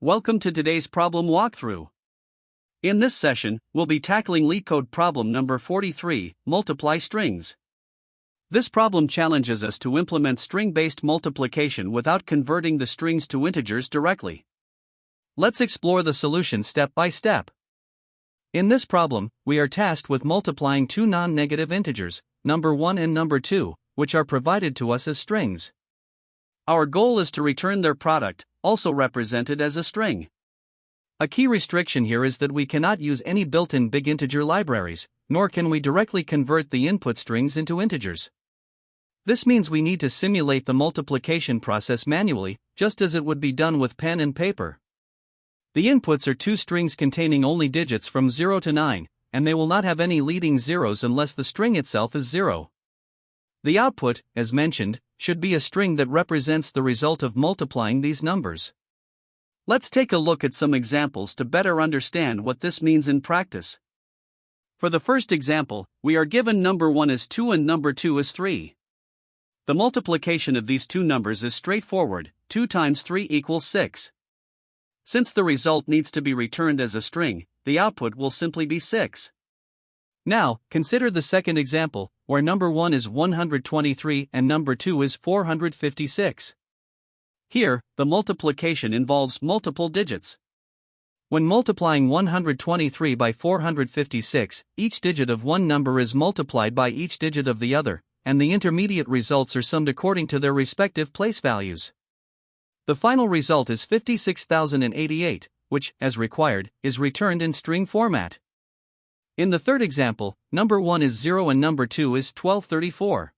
Welcome to today's problem walkthrough. In this session, we'll be tackling LeetCode problem number 43, multiply strings. This problem challenges us to implement string-based multiplication without converting the strings to integers directly. Let's explore the solution step by step. In this problem, we are tasked with multiplying two non-negative integers, number 1 and number 2, which are provided to us as strings. Our goal is to return their product, also represented as a string. A key restriction here is that we cannot use any built-in big integer libraries, nor can we directly convert the input strings into integers. This means we need to simulate the multiplication process manually, just as it would be done with pen and paper. The inputs are two strings containing only digits from 0 to 9, and they will not have any leading zeros unless the string itself is 0. The output, as mentioned, should be a string that represents the result of multiplying these numbers. Let's take a look at some examples to better understand what this means in practice. For the first example, we are given number 1 is 2 and number 2 is 3. The multiplication of these two numbers is straightforward, 2 times 3 equals 6. Since the result needs to be returned as a string, the output will simply be 6. Now, consider the second example, where number 1 is 123 and number 2 is 456. Here, the multiplication involves multiple digits. When multiplying 123 by 456, each digit of one number is multiplied by each digit of the other, and the intermediate results are summed according to their respective place values. The final result is 56,088, which, as required, is returned in string format. In the third example, number 1 is 0 and number 2 is 1234.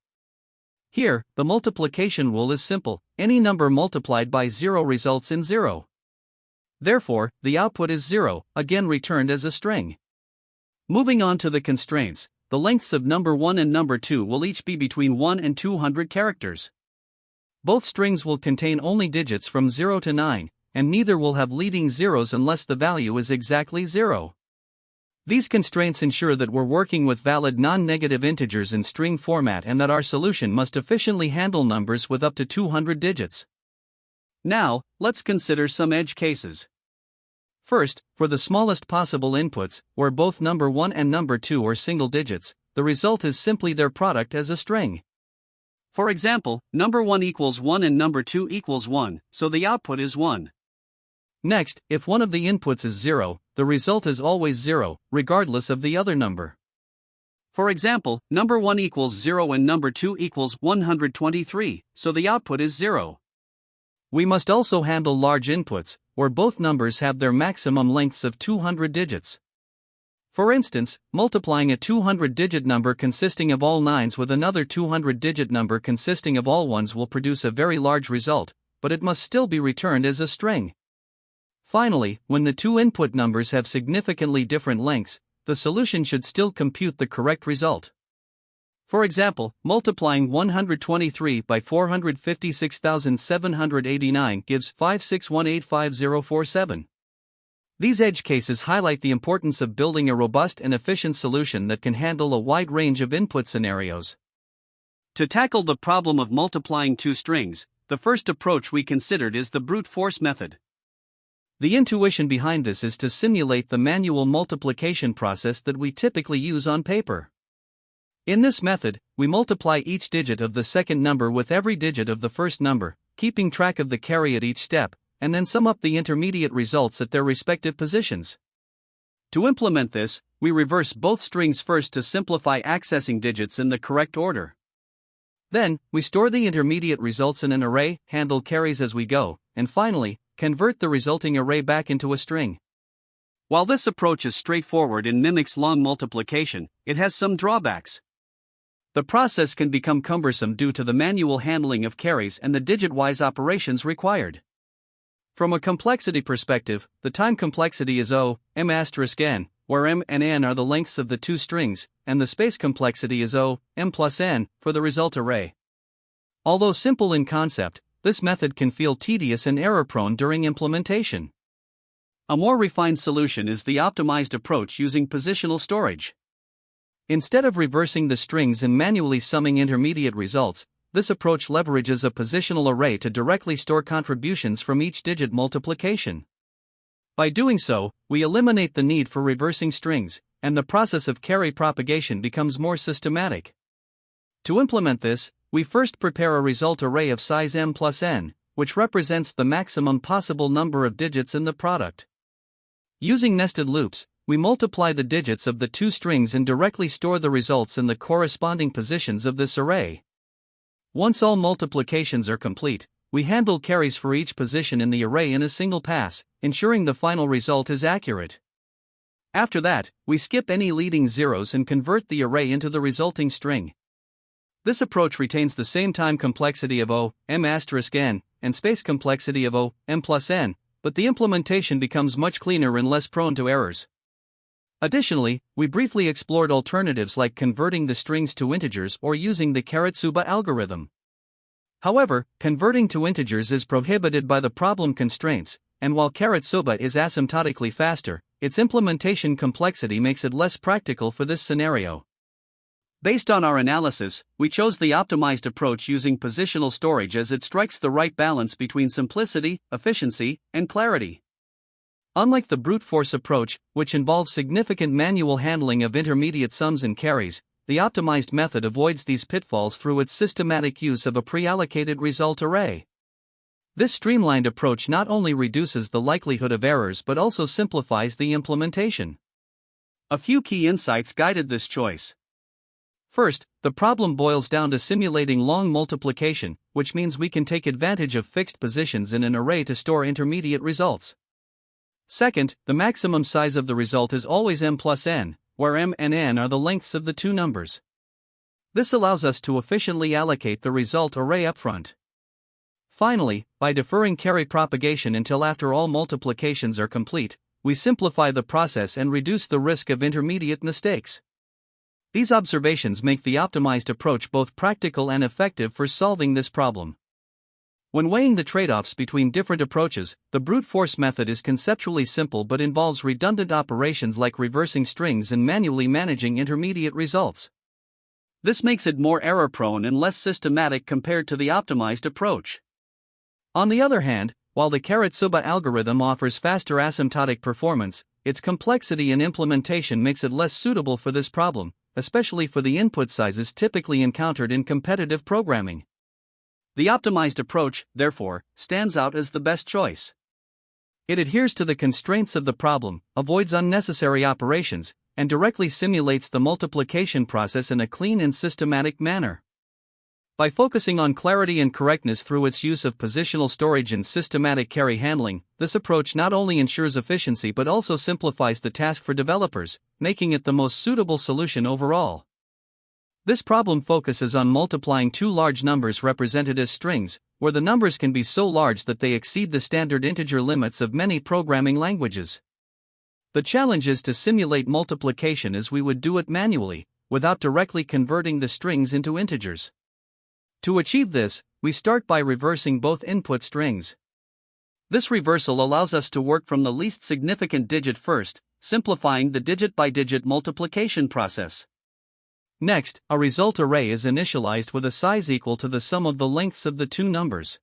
Here, the multiplication rule is simple: any number multiplied by 0 results in 0. Therefore, the output is 0, again returned as a string. Moving on to the constraints, the lengths of number 1 and number 2 will each be between 1 and 200 characters. Both strings will contain only digits from 0 to 9, and neither will have leading zeros unless the value is exactly 0. These constraints ensure that we're working with valid non-negative integers in string format and that our solution must efficiently handle numbers with up to 200 digits. Now, let's consider some edge cases. First, for the smallest possible inputs, where both number 1 and number 2 are single digits, the result is simply their product as a string. For example, number 1 equals 1 and number 2 equals 1, so the output is 1. Next, if one of the inputs is 0, the result is always 0, regardless of the other number. For example, number 1 equals 0 and number 2 equals 123, so the output is 0. We must also handle large inputs, where both numbers have their maximum lengths of 200 digits. For instance, multiplying a 200-digit number consisting of all 9s with another 200-digit number consisting of all 1s will produce a very large result, but it must still be returned as a string. Finally, when the two input numbers have significantly different lengths, the solution should still compute the correct result. For example, multiplying 123 by 456,789 gives 5618547. These edge cases highlight the importance of building a robust and efficient solution that can handle a wide range of input scenarios. To tackle the problem of multiplying two strings, the first approach we considered is the brute force method. The intuition behind this is to simulate the manual multiplication process that we typically use on paper. In this method, we multiply each digit of the second number with every digit of the first number, keeping track of the carry at each step, and then sum up the intermediate results at their respective positions. To implement this, we reverse both strings first to simplify accessing digits in the correct order. Then, we store the intermediate results in an array, handle carries as we go, and finally, convert the resulting array back into a string. While this approach is straightforward and mimics long multiplication, it has some drawbacks. The process can become cumbersome due to the manual handling of carries and the digit-wise operations required. From a complexity perspective, the time complexity is O, m*n, where m and n are the lengths of the two strings, and the space complexity is O, m plus n, for the result array. Although simple in concept, this method can feel tedious and error-prone during implementation. A more refined solution is the optimized approach using positional storage. Instead of reversing the strings and manually summing intermediate results, This approach leverages a positional array to directly store contributions from each digit multiplication. By doing so, we eliminate the need for reversing strings, and the process of carry propagation becomes more systematic. To implement this, we first prepare a result array of size m plus n, which represents the maximum possible number of digits in the product. Using nested loops, we multiply the digits of the two strings and directly store the results in the corresponding positions of this array. Once all multiplications are complete, we handle carries for each position in the array in a single pass, ensuring the final result is accurate. After that, we skip any leading zeros and convert the array into the resulting string. This approach retains the same time complexity of O, m asterisk n, and space complexity of O, m plus n, but the implementation becomes much cleaner and less prone to errors. Additionally, we briefly explored alternatives like converting the strings to integers or using the Karatsuba algorithm. However, converting to integers is prohibited by the problem constraints, and while Karatsuba is asymptotically faster, its implementation complexity makes it less practical for this scenario. Based on our analysis, we chose the optimized approach using positional storage as it strikes the right balance between simplicity, efficiency, and clarity. Unlike the brute force approach, which involves significant manual handling of intermediate sums and carries, the optimized method avoids these pitfalls through its systematic use of a pre-allocated result array. This streamlined approach not only reduces the likelihood of errors but also simplifies the implementation. A few key insights guided this choice. First, the problem boils down to simulating long multiplication, which means we can take advantage of fixed positions in an array to store intermediate results. Second, the maximum size of the result is always m plus n, where m and n are the lengths of the two numbers. This allows us to efficiently allocate the result array upfront. Finally, by deferring carry propagation until after all multiplications are complete, we simplify the process and reduce the risk of intermediate mistakes. These observations make the optimized approach both practical and effective for solving this problem. When weighing the trade-offs between different approaches, the brute force method is conceptually simple but involves redundant operations like reversing strings and manually managing intermediate results. This makes it more error-prone and less systematic compared to the optimized approach. On the other hand, while the Karatsuba algorithm offers faster asymptotic performance, its complexity in implementation makes it less suitable for this problem, especially for the input sizes typically encountered in competitive programming. The optimized approach, therefore, stands out as the best choice. It adheres to the constraints of the problem, avoids unnecessary operations, and directly simulates the multiplication process in a clean and systematic manner. By focusing on clarity and correctness through its use of positional storage and systematic carry handling, this approach not only ensures efficiency but also simplifies the task for developers, making it the most suitable solution overall. This problem focuses on multiplying two large numbers represented as strings, where the numbers can be so large that they exceed the standard integer limits of many programming languages. The challenge is to simulate multiplication as we would do it manually, without directly converting the strings into integers. To achieve this, we start by reversing both input strings. This reversal allows us to work from the least significant digit first, simplifying the digit-by-digit multiplication process. Next, a result array is initialized with a size equal to the sum of the lengths of the two numbers.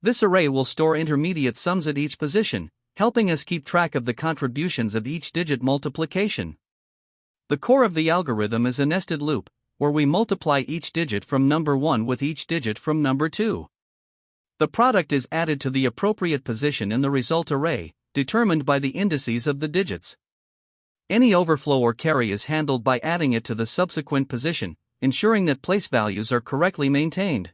This array will store intermediate sums at each position, helping us keep track of the contributions of each digit multiplication. The core of the algorithm is a nested loop, where we multiply each digit from number 1 with each digit from number 2. The product is added to the appropriate position in the result array, determined by the indices of the digits. Any overflow or carry is handled by adding it to the subsequent position, ensuring that place values are correctly maintained.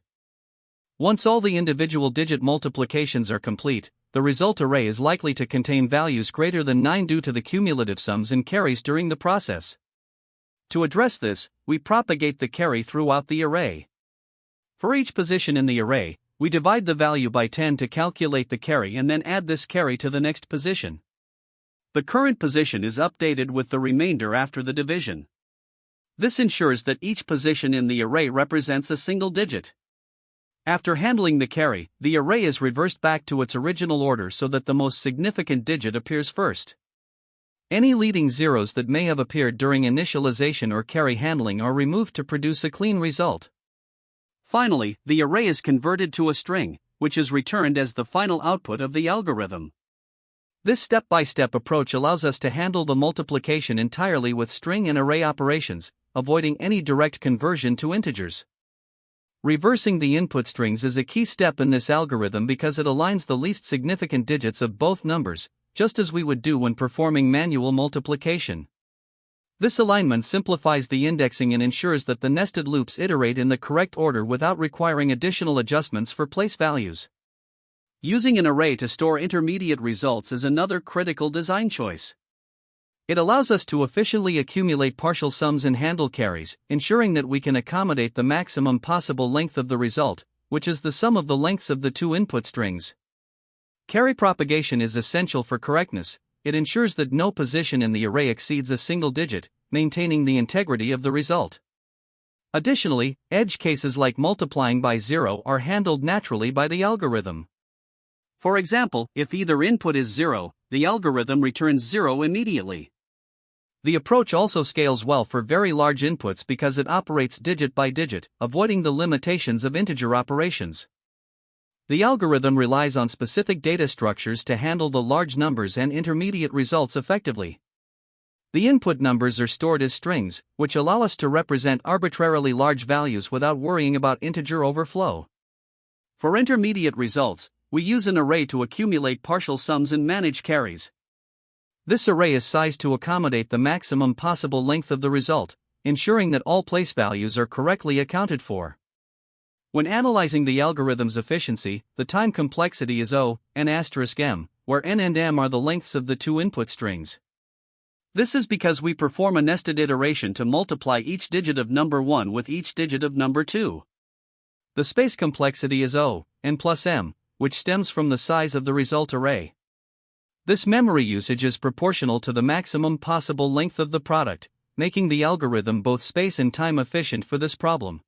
Once all the individual digit multiplications are complete, the result array is likely to contain values greater than 9 due to the cumulative sums and carries during the process. To address this, we propagate the carry throughout the array. For each position in the array, we divide the value by 10 to calculate the carry and then add this carry to the next position. The current position is updated with the remainder after the division. This ensures that each position in the array represents a single digit. After handling the carry, the array is reversed back to its original order so that the most significant digit appears first. Any leading zeros that may have appeared during initialization or carry handling are removed to produce a clean result. Finally, the array is converted to a string, which is returned as the final output of the algorithm. This step-by-step approach allows us to handle the multiplication entirely with string and array operations, avoiding any direct conversion to integers. Reversing the input strings is a key step in this algorithm because it aligns the least significant digits of both numbers, just as we would do when performing manual multiplication. This alignment simplifies the indexing and ensures that the nested loops iterate in the correct order without requiring additional adjustments for place values. Using an array to store intermediate results is another critical design choice. It allows us to efficiently accumulate partial sums and handle carries, ensuring that we can accommodate the maximum possible length of the result, which is the sum of the lengths of the two input strings. Carry propagation is essential for correctness. It ensures that no position in the array exceeds a single digit, maintaining the integrity of the result. Additionally, edge cases like multiplying by 0 are handled naturally by the algorithm. For example, if either input is 0, the algorithm returns 0 immediately. The approach also scales well for very large inputs because it operates digit by digit, avoiding the limitations of integer operations. The algorithm relies on specific data structures to handle the large numbers and intermediate results effectively. The input numbers are stored as strings, which allow us to represent arbitrarily large values without worrying about integer overflow. For intermediate results, we use an array to accumulate partial sums and manage carries. This array is sized to accommodate the maximum possible length of the result, ensuring that all place values are correctly accounted for. When analyzing the algorithm's efficiency, the time complexity is O, n*m, where n and m are the lengths of the two input strings. This is because we perform a nested iteration to multiply each digit of number 1 with each digit of number 2. The space complexity is O, n plus m, which stems from the size of the result array. This memory usage is proportional to the maximum possible length of the product, making the algorithm both space and time efficient for this problem.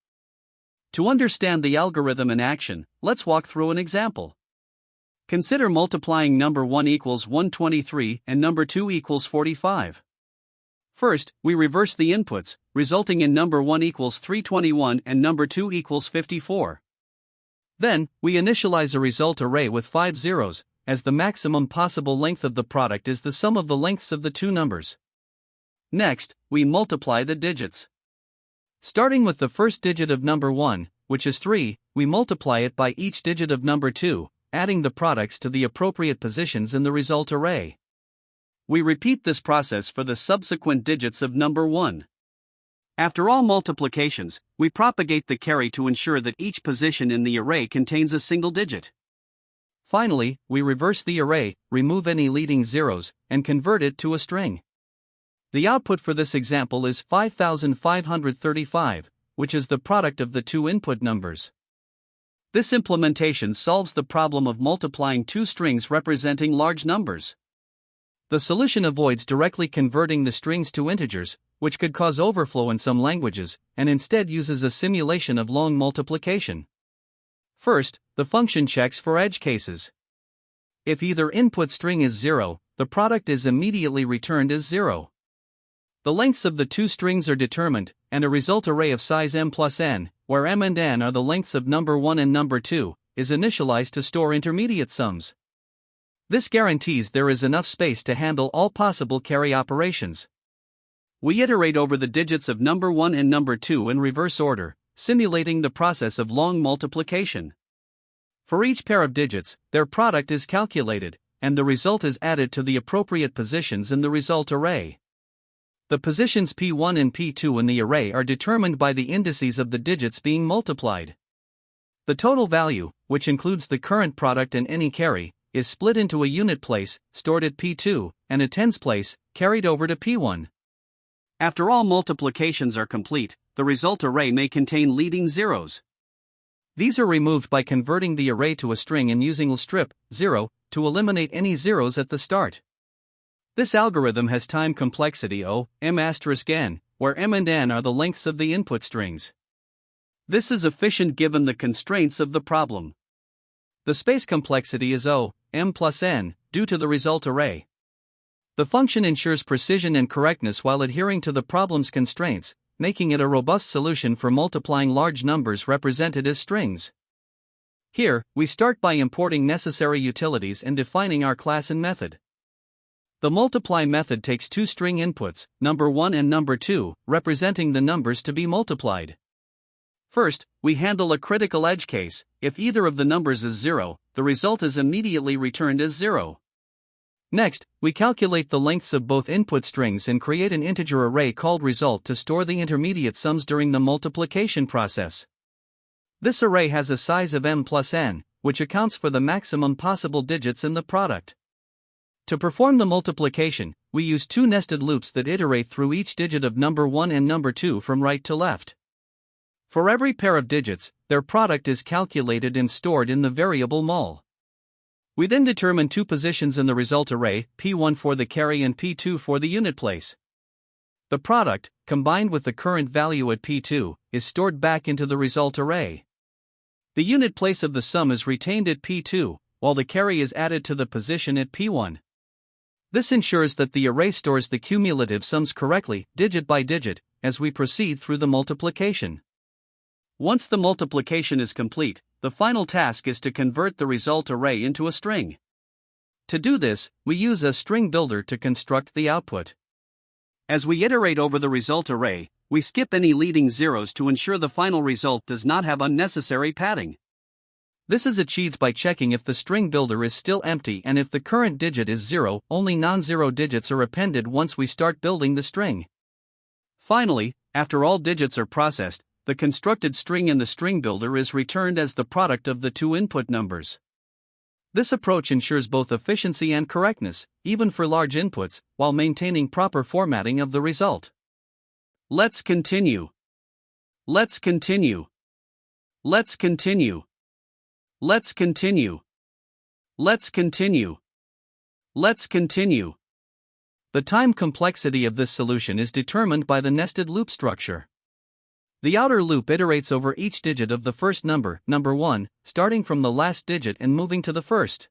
To understand the algorithm in action, let's walk through an example. Consider multiplying number 1 equals 123 and number 2 equals 45. First, we reverse the inputs, resulting in number 1 equals 321 and number 2 equals 54. Then, we initialize a result array with 5 zeros, as the maximum possible length of the product is the sum of the lengths of the two numbers. Next, we multiply the digits. Starting with the first digit of number 1, which is 3, we multiply it by each digit of number 2, adding the products to the appropriate positions in the result array. We repeat this process for the subsequent digits of number 1. After all multiplications, we propagate the carry to ensure that each position in the array contains a single digit. Finally, we reverse the array, remove any leading zeros, and convert it to a string. The output for this example is 5535, which is the product of the two input numbers. This implementation solves the problem of multiplying two strings representing large numbers. The solution avoids directly converting the strings to integers, which could cause overflow in some languages, and instead uses a simulation of long multiplication. First, the function checks for edge cases. If either input string is 0, the product is immediately returned as 0. The lengths of the two strings are determined, and a result array of size m plus n, where m and n are the lengths of number 1 and number 2, is initialized to store intermediate sums. This guarantees there is enough space to handle all possible carry operations. We iterate over the digits of number 1 and number 2 in reverse order, simulating the process of long multiplication. For each pair of digits, their product is calculated, and the result is added to the appropriate positions in the result array. The positions P1 and P2 in the array are determined by the indices of the digits being multiplied. The total value, which includes the current product and any carry, is split into a unit place, stored at P2, and a tens place, carried over to P1. After all multiplications are complete, the result array may contain leading zeros. These are removed by converting the array to a string and using strip 0 to eliminate any zeros at the start. This algorithm has time complexity O, m*n, where m and n are the lengths of the input strings. This is efficient given the constraints of the problem. The space complexity is O, m plus n, due to the result array. The function ensures precision and correctness while adhering to the problem's constraints, making it a robust solution for multiplying large numbers represented as strings. Here, we start by importing necessary utilities and defining our class and method. The multiply method takes two string inputs, number 1 and number 2, representing the numbers to be multiplied. First, we handle a critical edge case. If either of the numbers is 0, the result is immediately returned as 0. Next, we calculate the lengths of both input strings and create an integer array called result to store the intermediate sums during the multiplication process. This array has a size of m plus n, which accounts for the maximum possible digits in the product. To perform the multiplication, we use two nested loops that iterate through each digit of number 1 and number 2 from right to left. For every pair of digits, their product is calculated and stored in the variable mul. We then determine two positions in the result array, P1 for the carry and P2 for the unit place. The product, combined with the current value at P2, is stored back into the result array. The unit place of the sum is retained at P2, while the carry is added to the position at P1. This ensures that the array stores the cumulative sums correctly, digit by digit, as we proceed through the multiplication. Once the multiplication is complete, the final task is to convert the result array into a string. To do this, we use a string builder to construct the output. As we iterate over the result array, we skip any leading zeros to ensure the final result does not have unnecessary padding. This is achieved by checking if the string builder is still empty, and if the current digit is 0, only non-zero digits are appended once we start building the string. Finally, after all digits are processed, the constructed string in the string builder is returned as the product of the two input numbers. This approach ensures both efficiency and correctness, even for large inputs, while maintaining proper formatting of the result. Let's continue. Let's continue. Let's continue. Let's continue. Let's continue. Let's continue. The time complexity of this solution is determined by the nested loop structure. The outer loop iterates over each digit of the first number, number 1, starting from the last digit and moving to the first.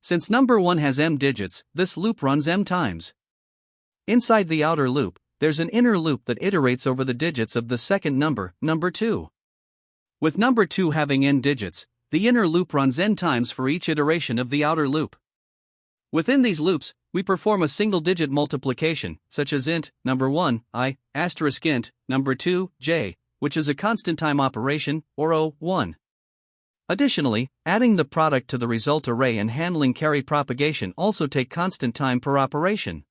Since number 1 has m digits, this loop runs m times. Inside the outer loop, there's an inner loop that iterates over the digits of the second number, number 2. With number 2 having n digits, the inner loop runs n times for each iteration of the outer loop. Within these loops, we perform a single-digit multiplication, such as int, number 1, I, asterisk int, number 2, j, which is a constant time operation, or O1. Additionally, adding the product to the result array and handling carry propagation also take constant time per operation.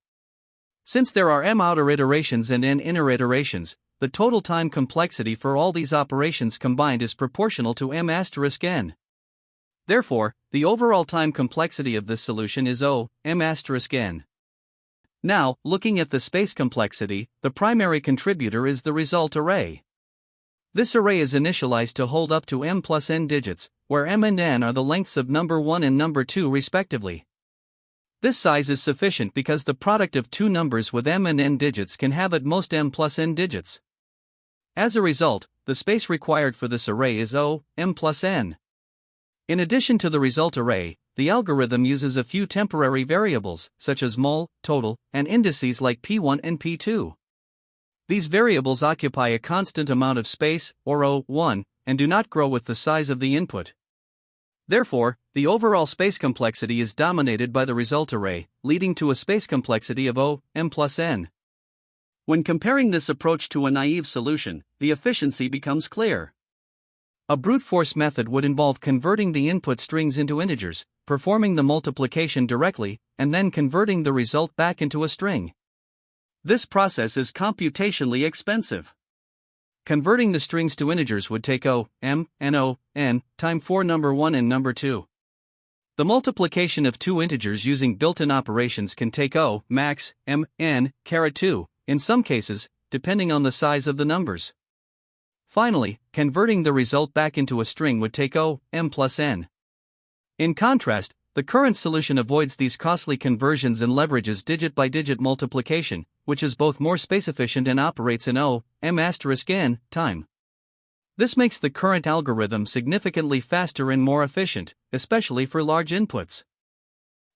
Since there are m outer iterations and n inner iterations, the total time complexity for all these operations combined is proportional to m asterisk n. Therefore, the overall time complexity of this solution is O, m asterisk n. Now, looking at the space complexity, the primary contributor is the result array. This array is initialized to hold up to m plus n digits, where m and n are the lengths of number 1 and number 2 respectively. This size is sufficient because the product of two numbers with m and n digits can have at most m plus n digits. As a result, the space required for this array is O, m plus n. In addition to the result array, the algorithm uses a few temporary variables, such as mul, total, and indices like P1 and P2. These variables occupy a constant amount of space, or O1, and do not grow with the size of the input. Therefore, the overall space complexity is dominated by the result array, leading to a space complexity of O, m plus n. When comparing this approach to a naive solution, the efficiency becomes clear. A brute force method would involve converting the input strings into integers, performing the multiplication directly, and then converting the result back into a string. This process is computationally expensive. Converting the strings to integers would take O, m, and O, n, time for number 1 and number 2. The multiplication of two integers using built-in operations can take O, max, m, n, caret 2, in some cases, depending on the size of the numbers. Finally, converting the result back into a string would take O, m plus n. In contrast, the current solution avoids these costly conversions and leverages digit-by-digit multiplication, which is both more space-efficient and operates in O, m asterisk n, time. This makes the current algorithm significantly faster and more efficient, especially for large inputs.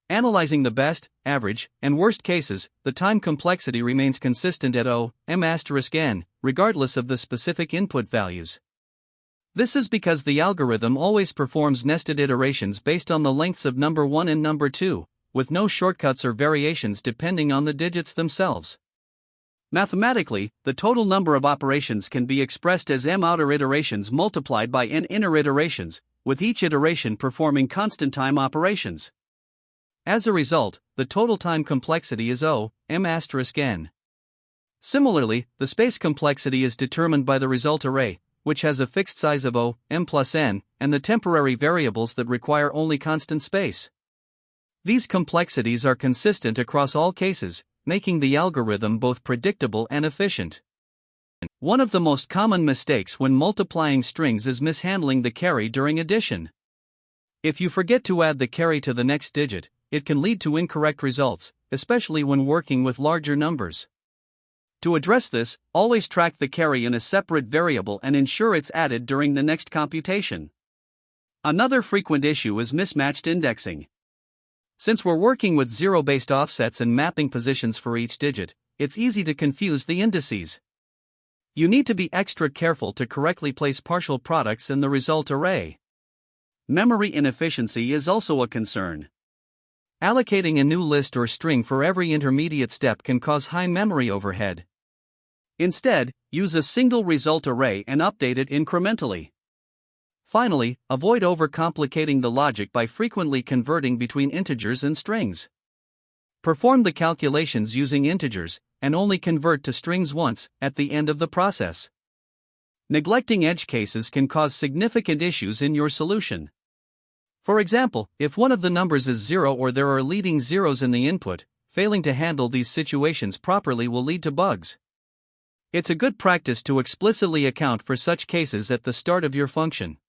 Analyzing the best, average, and worst cases, the time complexity remains consistent at O, m asterisk n, regardless of the specific input values. This is because the algorithm always performs nested iterations based on the lengths of number 1 and number 2, with no shortcuts or variations depending on the digits themselves. Mathematically, the total number of operations can be expressed as m outer iterations multiplied by n inner iterations, with each iteration performing constant time operations. As a result, the total time complexity is O, m asterisk n. Similarly, the space complexity is determined by the result array, which has a fixed size of O, m plus n, and the temporary variables that require only constant space. These complexities are consistent across all cases, making the algorithm both predictable and efficient. One of the most common mistakes when multiplying strings is mishandling the carry during addition. If you forget to add the carry to the next digit, it can lead to incorrect results, especially when working with larger numbers. To address this, always track the carry in a separate variable and ensure it's added during the next computation. Another frequent issue is mismatched indexing. Since we're working with zero-based offsets and mapping positions for each digit, it's easy to confuse the indices. You need to be extra careful to correctly place partial products in the result array. Memory inefficiency is also a concern. Allocating a new list or string for every intermediate step can cause high memory overhead. Instead, use a single result array and update it incrementally. Finally, avoid overcomplicating the logic by frequently converting between integers and strings. Perform the calculations using integers, and only convert to strings once, at the end of the process. Neglecting edge cases can cause significant issues in your solution. For example, if one of the numbers is 0 or there are leading zeros in the input, failing to handle these situations properly will lead to bugs. It's a good practice to explicitly account for such cases at the start of your function.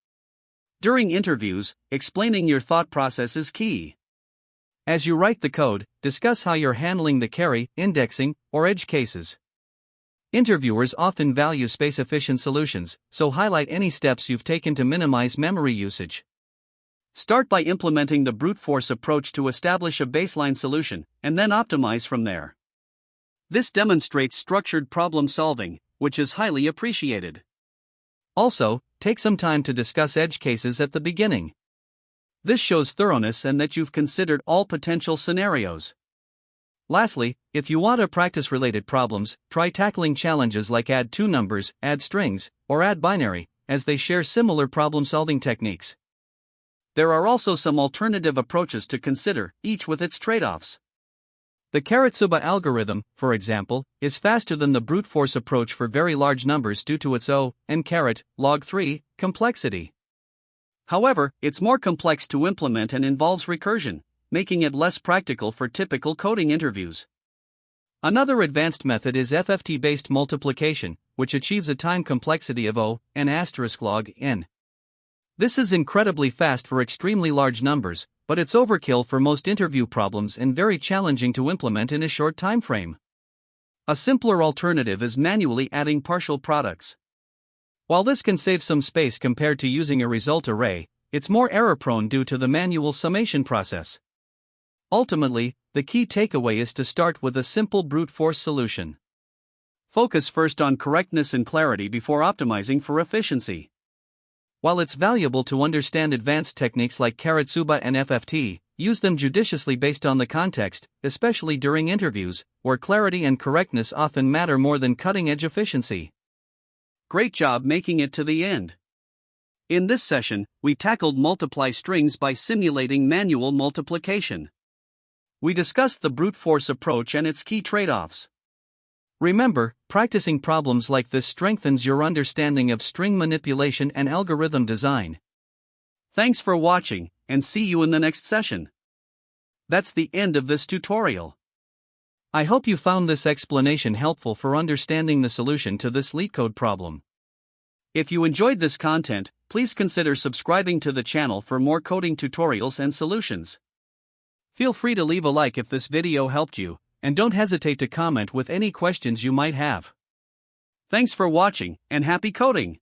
During interviews, explaining your thought process is key. As you write the code, discuss how you're handling the carry, indexing, or edge cases. Interviewers often value space-efficient solutions, so highlight any steps you've taken to minimize memory usage. Start by implementing the brute force approach to establish a baseline solution, and then optimize from there. This demonstrates structured problem solving, which is highly appreciated. Also, take some time to discuss edge cases at the beginning. This shows thoroughness and that you've considered all potential scenarios. Lastly, if you want to practice related problems, try tackling challenges like add two numbers, add strings, or add binary, as they share similar problem-solving techniques. There are also some alternative approaches to consider, each with its trade-offs. The Karatsuba algorithm, for example, is faster than the brute force approach for very large numbers due to its O, n caret, log 3, complexity. However, it's more complex to implement and involves recursion, making it less practical for typical coding interviews. Another advanced method is FFT-based multiplication, which achieves a time complexity of O, n asterisk log n. This is incredibly fast for extremely large numbers, but it's overkill for most interview problems and very challenging to implement in a short time frame. A simpler alternative is manually adding partial products. While this can save some space compared to using a result array, it's more error-prone due to the manual summation process. Ultimately, the key takeaway is to start with a simple brute force solution. Focus first on correctness and clarity before optimizing for efficiency. While it's valuable to understand advanced techniques like Karatsuba and FFT, use them judiciously based on the context, especially during interviews, where clarity and correctness often matter more than cutting-edge efficiency. Great job making it to the end. In this session, we tackled multiply strings by simulating manual multiplication. We discussed the brute force approach and its key trade-offs. Remember, practicing problems like this strengthens your understanding of string manipulation and algorithm design. Thanks for watching, and see you in the next session. That's the end of this tutorial. I hope you found this explanation helpful for understanding the solution to this LeetCode problem. If you enjoyed this content, please consider subscribing to the channel for more coding tutorials and solutions. Feel free to leave a like if this video helped you, and don't hesitate to comment with any questions you might have. Thanks for watching, and happy coding!